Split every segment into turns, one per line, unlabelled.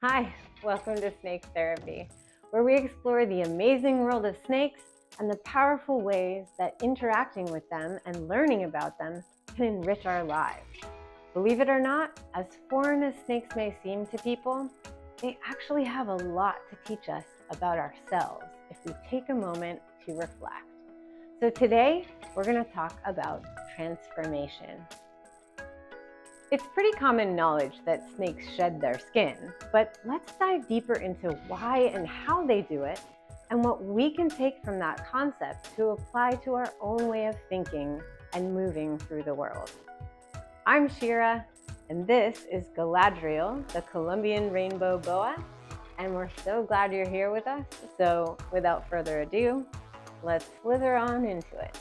Hi, welcome to Snake Therapy, where we explore the amazing world of snakes and the powerful ways that interacting with them and learning about them can enrich our lives. Believe it or not, as foreign as snakes may seem to people, they actually have a lot to teach us about ourselves if we take a moment to reflect. So today, we're going to talk about transformation. It's pretty common knowledge that snakes shed their skin, but let's dive deeper into why and how they do it and what we can take from that concept to apply to our own way of thinking and moving through the world. I'm Shira, and this is Galadriel, the Colombian rainbow boa, and we're so glad you're here with us. So without further ado, let's slither on into it.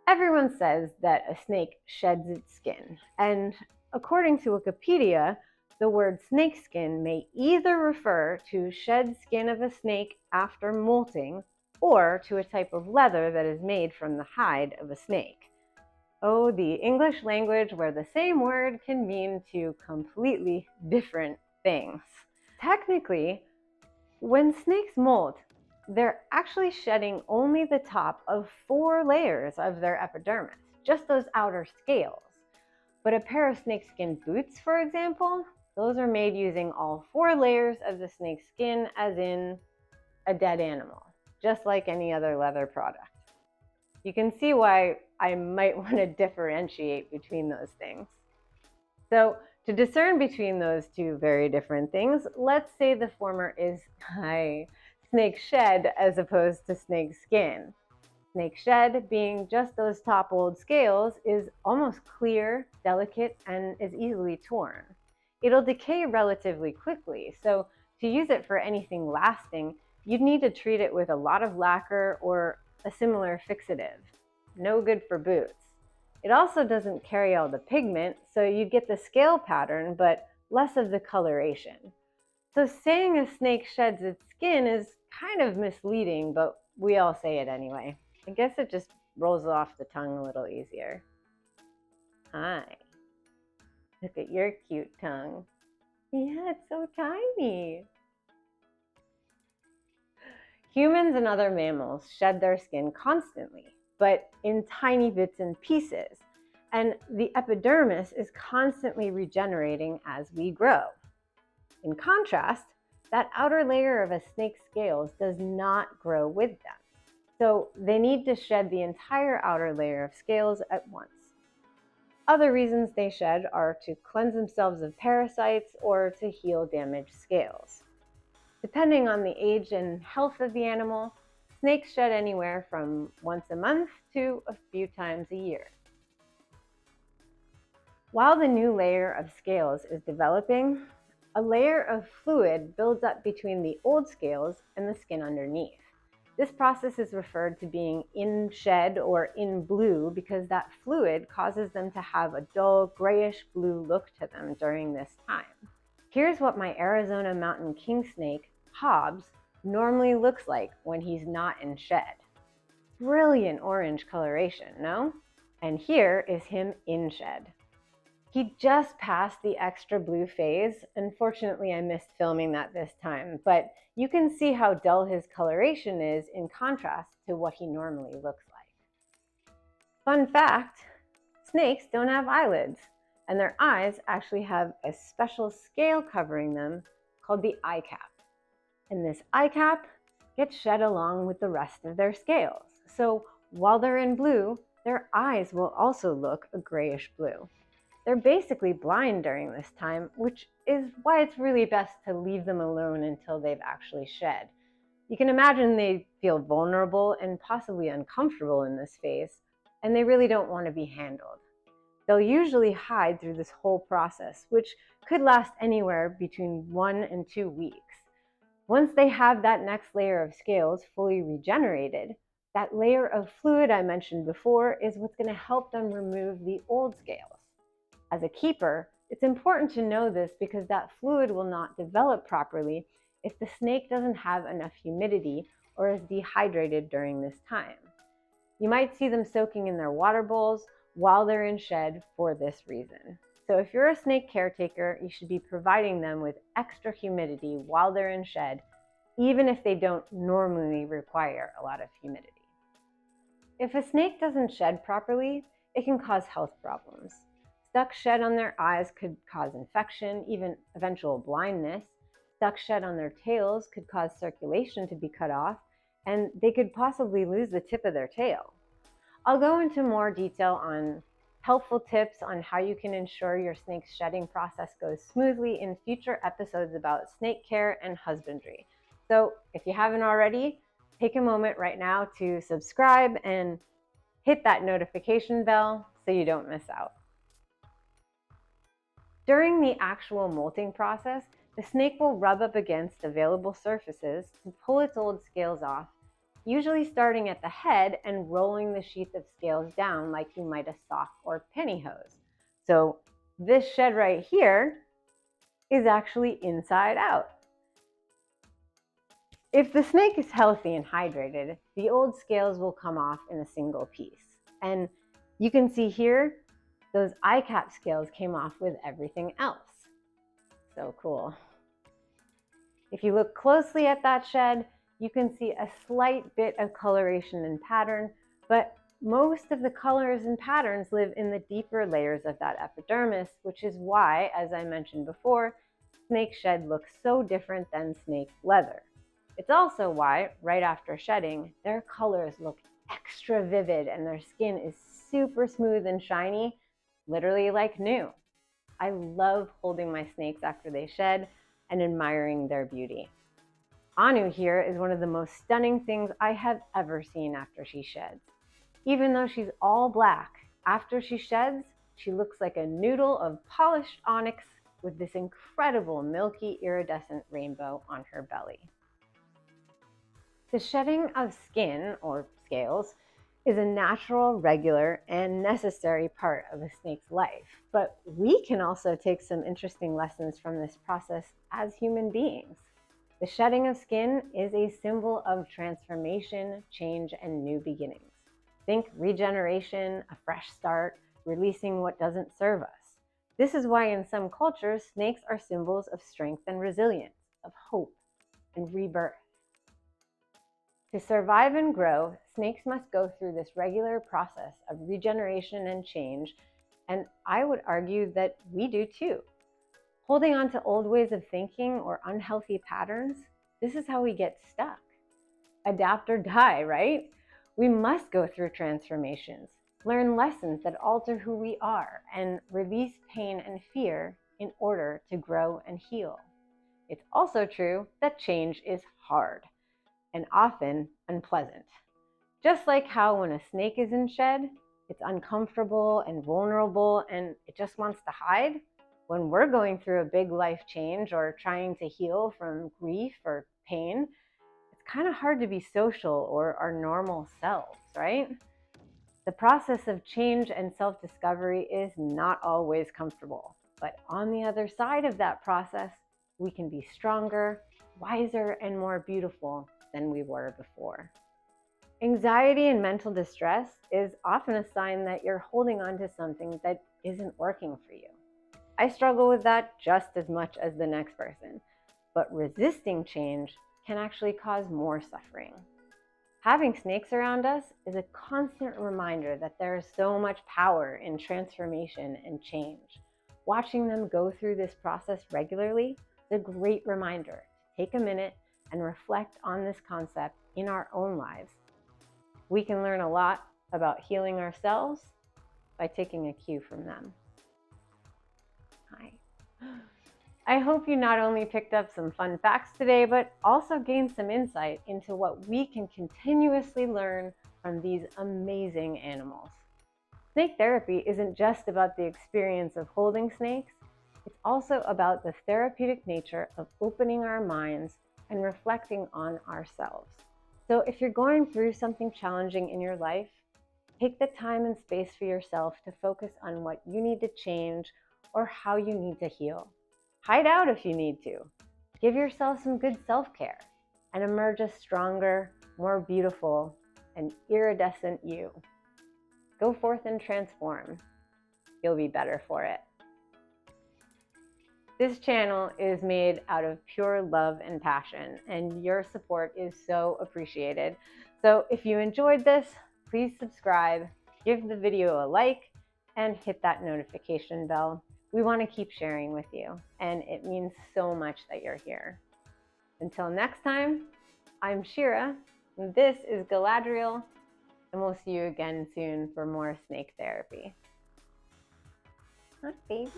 Everyone says that a snake sheds its skin, and according to Wikipedia, the word snakeskin may either refer to shed skin of a snake after molting or to a type of leather that is made from the hide of a snake. Oh, the English language where the same word can mean two completely different things. Technically, when snakes molt, they're actually shedding only the top of 4 layers of their epidermis, just those outer scales. But a pair of snakeskin boots, for example, those are made using all 4 layers of the snake's skin, as in a dead animal, just like any other leather product. You can see why I might want to differentiate between those things. So to discern between those two very different things, let's say the former is snake shed as opposed to snake skin. Snake shed, being just those toppled scales, is almost clear, delicate, and is easily torn. It'll decay relatively quickly, so to use it for anything lasting, you'd need to treat it with a lot of lacquer or a similar fixative. No good for boots. It also doesn't carry all the pigment, so you get the scale pattern, but less of the coloration. So saying a snake sheds its skin is kind of misleading, but we all say it anyway. I guess it just rolls off the tongue a little easier. Hi. Look at your cute tongue. Yeah, it's so tiny. Humans and other mammals shed their skin constantly, but in tiny bits and pieces, and the epidermis is constantly regenerating as we grow. In contrast, that outer layer of a snake's scales does not grow with them, so they need to shed the entire outer layer of scales at once. Other reasons they shed are to cleanse themselves of parasites or to heal damaged scales. Depending on the age and health of the animal, snakes shed anywhere from once a month to a few times a year. While the new layer of scales is developing, a layer of fluid builds up between the old scales and the skin underneath. This process is referred to being in shed or in blue because that fluid causes them to have a dull grayish blue look to them during this time. Here's what my Arizona mountain king snake, Hobbs, normally looks like when he's not in shed. Brilliant orange coloration, no? And here is him in shed. He just passed the extra blue phase. Unfortunately, I missed filming that this time, but you can see how dull his coloration is in contrast to what he normally looks like. Fun fact, snakes don't have eyelids, and their eyes actually have a special scale covering them called the eye cap. And this eye cap gets shed along with the rest of their scales. So while they're in blue, their eyes will also look a grayish blue. They're basically blind during this time, which is why it's really best to leave them alone until they've actually shed. You can imagine they feel vulnerable and possibly uncomfortable in this phase, and they really don't want to be handled. They'll usually hide through this whole process, which could last anywhere between 1 and 2 weeks. Once they have that next layer of scales fully regenerated, that layer of fluid I mentioned before is what's going to help them remove the old scales. As a keeper, it's important to know this because that fluid will not develop properly if the snake doesn't have enough humidity or is dehydrated during this time. You might see them soaking in their water bowls while they're in shed for this reason. So if you're a snake caretaker, you should be providing them with extra humidity while they're in shed, even if they don't normally require a lot of humidity. If a snake doesn't shed properly, it can cause health problems. Stuck shed on their eyes could cause infection, even eventual blindness. Stuck shed on their tails could cause circulation to be cut off, and they could possibly lose the tip of their tail. I'll go into more detail on helpful tips on how you can ensure your snake's shedding process goes smoothly in future episodes about snake care and husbandry. So if you haven't already, take a moment right now to subscribe and hit that notification bell so you don't miss out. During the actual molting process, the snake will rub up against available surfaces to pull its old scales off, usually starting at the head and rolling the sheath of scales down like you might a sock or pantyhose. So this shed right here is actually inside out. If the snake is healthy and hydrated, the old scales will come off in a single piece. And you can see here, those eye cap scales came off with everything else. So cool. If you look closely at that shed, you can see a slight bit of coloration and pattern, but most of the colors and patterns live in the deeper layers of that epidermis, which is why, as I mentioned before, snake shed looks so different than snake leather. It's also why, right after shedding, their colors look extra vivid and their skin is super smooth and shiny, literally like new. I love holding my snakes after they shed and admiring their beauty. Anu here is one of the most stunning things I have ever seen after she sheds. Even though she's all black, after she sheds, she looks like a noodle of polished onyx with this incredible milky iridescent rainbow on her belly. The shedding of skin, or scales, is a natural, regular, and necessary part of a snake's life. But we can also take some interesting lessons from this process as human beings. The shedding of skin is a symbol of transformation, change, and new beginnings. Think regeneration, a fresh start, releasing what doesn't serve us. This is why in some cultures, snakes are symbols of strength and resilience, of hope and rebirth. To survive and grow, snakes must go through this regular process of regeneration and change, and I would argue that we do too. Holding on to old ways of thinking or unhealthy patterns, this is how we get stuck. Adapt or die, right? We must go through transformations, learn lessons that alter who we are, and release pain and fear in order to grow and heal. It's also true that change is hard and often unpleasant. Just like how when a snake is in shed, it's uncomfortable and vulnerable and it just wants to hide. When we're going through a big life change or trying to heal from grief or pain, it's kind of hard to be social or our normal selves, right? The process of change and self-discovery is not always comfortable, but on the other side of that process, we can be stronger, wiser, and more beautiful than we were before. Anxiety and mental distress is often a sign that you're holding on to something that isn't working for you. I struggle with that just as much as the next person, but resisting change can actually cause more suffering. Having snakes around us is a constant reminder that there is so much power in transformation and change. Watching them go through this process regularly is a great reminder to take a minute and reflect on this concept in our own lives. We can learn a lot about healing ourselves by taking a cue from them. Hi. I hope you not only picked up some fun facts today, but also gained some insight into what we can continuously learn from these amazing animals. Snake therapy isn't just about the experience of holding snakes, it's also about the therapeutic nature of opening our minds and reflecting on ourselves. So if you're going through something challenging in your life, take the time and space for yourself to focus on what you need to change or how you need to heal. Hide out if you need to. Give yourself some good self-care and emerge a stronger, more beautiful and iridescent you. Go forth and transform. You'll be better for it. This channel is made out of pure love and passion, and your support is so appreciated. So if you enjoyed this, please subscribe, give the video a like, and hit that notification bell. We want to keep sharing with you, and it means so much that you're here. Until next time, I'm Shira, and this is Galadriel, and we'll see you again soon for more snake therapy. Huh, baby?